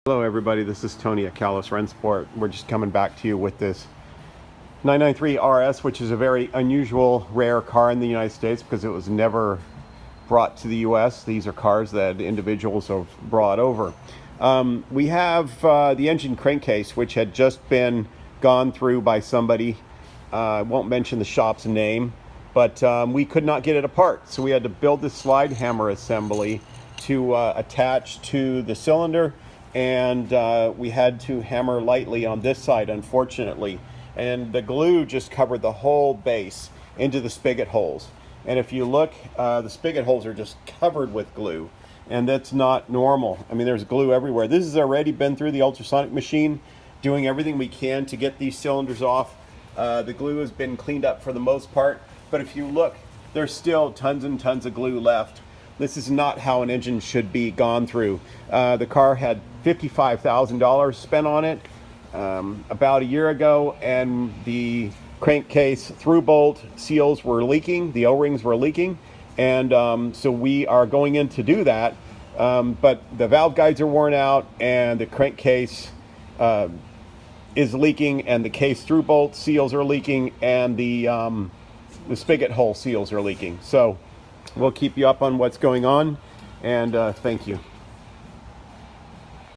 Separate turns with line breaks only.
Hello everybody, this is Tony at Callis Rennsport. We're just coming back to you with this 993 RS, which is a very unusual, rare car in the United States because it was never brought to the US. These are cars that individuals have brought over. We have the engine crankcase, which had just been gone through by somebody. I won't mention the shop's name, but we could not get it apart. So we had to build this slide hammer assembly to attach to the cylinder. And we had to hammer lightly on this side, unfortunately, and the glue just covered the whole base into the spigot holes. And if you look, the spigot holes are just covered with glue, and that's not normal. I mean, there's glue everywhere. This has already been through the ultrasonic machine, doing everything we can to get these cylinders off. The glue has been cleaned up for the most part, but if you look, there's still tons and tons of glue left. This is not how an engine should be gone through. The car had $55,000 spent on it about a year ago, and the crankcase through bolt seals were leaking, the O-rings were leaking, and so we are going in to do that, but the valve guides are worn out, and the crankcase is leaking, and the case through bolt seals are leaking, and the spigot hole seals are leaking. So we'll keep you up on what's going on, and thank you.